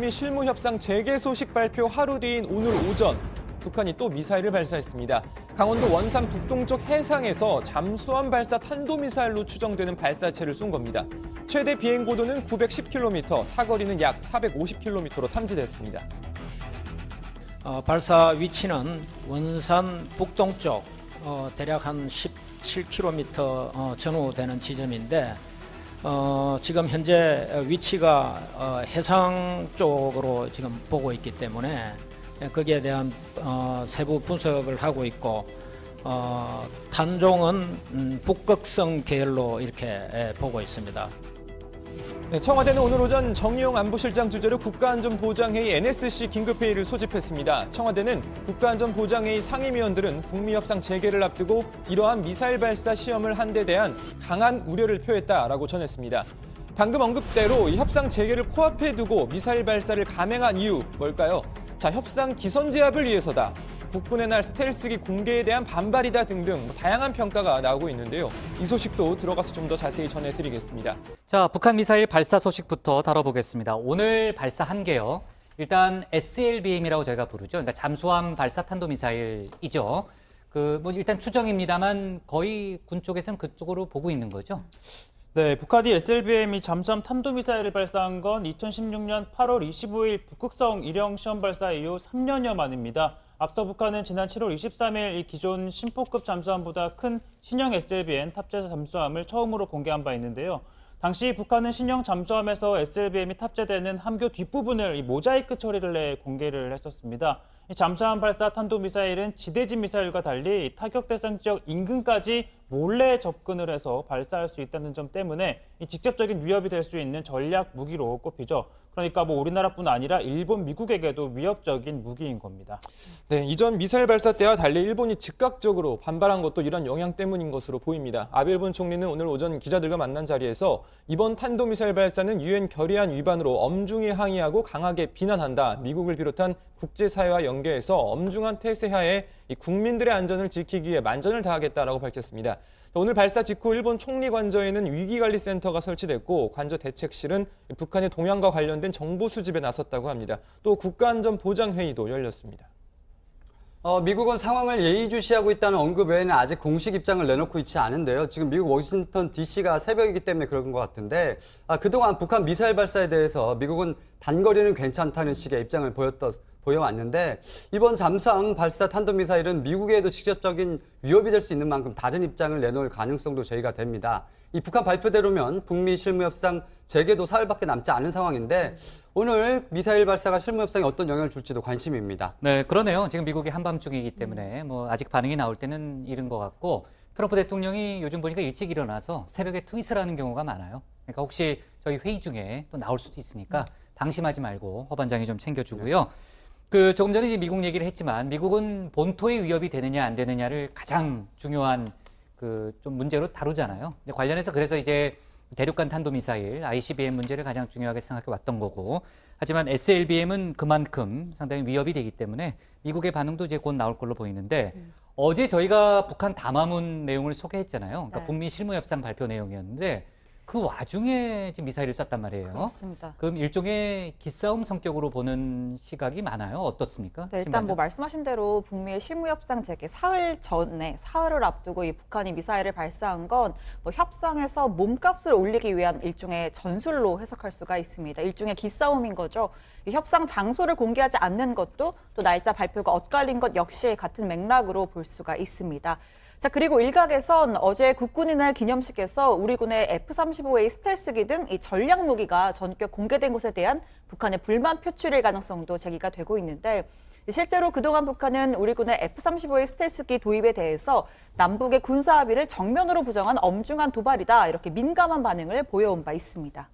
북미 실무 협상 재개 소식 발표 하루 뒤인 오늘 오전, 북한이 또 미사일을 발사했습니다. 강원도 원산 북동쪽 해상에서 잠수함 발사 탄도미사일로 추정되는 발사체를 쏜 겁니다. 최대 비행 고도는 910km, 사거리는 약 450km로 탐지됐습니다. 발사 위치는 원산 북동쪽 대략 한 17km 전후되는 지점인데 지금 현재 위치가 해상 쪽으로 지금 보고 있기 때문에 거기에 대한 세부 분석을 하고 있고 탄종은 북극성 계열로 이렇게 보고 있습니다. 네, 청와대는 오늘 오전 정의용 안보실장 주재로 국가안전보장회의 NSC 긴급회의를 소집했습니다. 청와대는 국가안전보장회의 상임위원들은 북미 협상 재개를 앞두고 이러한 미사일 발사 시험을 한 데 대한 강한 우려를 표했다라고 전했습니다. 방금 언급대로 이 협상 재개를 코앞에 두고 미사일 발사를 감행한 이유 뭘까요? 자, 협상 기선제압을 위해서다. 국군의 날 스텔스기 공개에 대한 반발이다 등등 다양한 평가가 나오고 있는데요. 이 소식도 들어가서 좀 더 자세히 전해드리겠습니다. 자, 북한 미사일 발사 소식부터 다뤄보겠습니다. 오늘 발사한 게요. 일단 SLBM이라고 저희가 부르죠. 그러니까 잠수함 발사 탄도미사일이죠. 일단 추정입니다만 거의 군 쪽에서는 그쪽으로 보고 있는 거죠. 네, 북한이 SLBM이 잠수함 탄도미사일을 발사한 건 2016년 8월 25일 북극성 일형 시험 발사 이후 3년여 만입니다. 앞서 북한은 지난 7월 23일 이 기존 심포급 잠수함보다 큰 신형 SLBM 탑재 잠수함을 처음으로 공개한 바 있는데요. 당시 북한은 신형 잠수함에서 SLBM이 탑재되는 함교 뒷부분을 모자이크 처리를 해 공개를 했었습니다. 이 잠수함 발사 탄도미사일은 지대지 미사일과 달리 타격 대상 지역 인근까지 몰래 접근을 해서 발사할 수 있다는 점 때문에 이 직접적인 위협이 될 수 있는 전략 무기로 꼽히죠. 그러니까 우리나라뿐 아니라 일본, 미국에게도 위협적인 무기인 겁니다. 네, 이전 미사일 발사 때와 달리 일본이 즉각적으로 반발한 것도 이런 영향 때문인 것으로 보입니다. 아베 일본 총리는 오늘 오전 기자들과 만난 자리에서 이번 탄도미사일 발사는 유엔 결의안 위반으로 엄중히 항의하고 강하게 비난한다. 미국을 비롯한 국제사회와 연계해서 엄중한 태세하에 이 국민들의 안전을 지키기 위해 만전을 다하겠다라고 밝혔습니다. 오늘 발사 직후 일본 총리 관저에는 위기관리센터가 설치됐고 관저 대책실은 북한의 동향과 관련된 정보 수집에 나섰다고 합니다. 또 국가안전보장회의도 열렸습니다. 미국은 상황을 예의주시하고 있다는 언급 외에는 아직 공식 입장을 내놓고 있지 않은데요. 지금 미국 워싱턴 DC가 새벽이기 때문에 그런 것 같은데 그동안 북한 미사일 발사에 대해서 미국은 단거리는 괜찮다는 식의 입장을 보여왔는데 이번 잠수함 발사 탄도미사일은 미국에도 직접적인 위협이 될 수 있는 만큼 다른 입장을 내놓을 가능성도 제기가 됩니다. 이 북한 발표대로면 북미 실무협상 재개도 사흘밖에 남지 않은 상황인데 오늘 미사일 발사가 실무협상에 어떤 영향을 줄지도 관심입니다. 네, 그러네요. 지금 미국이 한밤중이기 때문에 아직 반응이 나올 때는 이른 것 같고 트럼프 대통령이 요즘 보니까 일찍 일어나서 새벽에 트윗을 하는 경우가 많아요. 그러니까 혹시 저희 회의 중에 또 나올 수도 있으니까 방심하지 말고 허반장이 좀 챙겨주고요. 조금 전에 이제 미국 얘기를 했지만 미국은 본토의 위협이 되느냐 안 되느냐를 가장 중요한 좀 문제로 다루잖아요. 관련해서 그래서 이제 대륙간 탄도미사일, ICBM 문제를 가장 중요하게 생각해 왔던 거고 하지만 SLBM은 그만큼 상당히 위협이 되기 때문에 미국의 반응도 이제 곧 나올 걸로 보이는데 어제 저희가 북한 담화문 내용을 소개했잖아요. 그러니까 북미 실무협상 발표 내용이었는데 그 와중에 지금 미사일을 쐈단 말이에요. 그렇습니다. 그럼 일종의 기싸움 성격으로 보는 시각이 많아요. 어떻습니까? 네, 일단 말씀하신 대로 북미의 실무협상 재개 사흘 전에 사흘을 앞두고 이 북한이 미사일을 발사한 건 협상에서 몸값을 올리기 위한 일종의 전술로 해석할 수가 있습니다. 일종의 기싸움인 거죠. 이 협상 장소를 공개하지 않는 것도 또 날짜 발표가 엇갈린 것 역시 같은 맥락으로 볼 수가 있습니다. 자, 그리고 일각에선 어제 국군의 날 기념식에서 우리 군의 F-35A 스텔스기 등 이 전략 무기가 전격 공개된 것에 대한 북한의 불만 표출일 가능성도 제기가 되고 있는데 실제로 그동안 북한은 우리 군의 F-35A 스텔스기 도입에 대해서 남북의 군사 합의를 정면으로 부정한 엄중한 도발이다 이렇게 민감한 반응을 보여온 바 있습니다.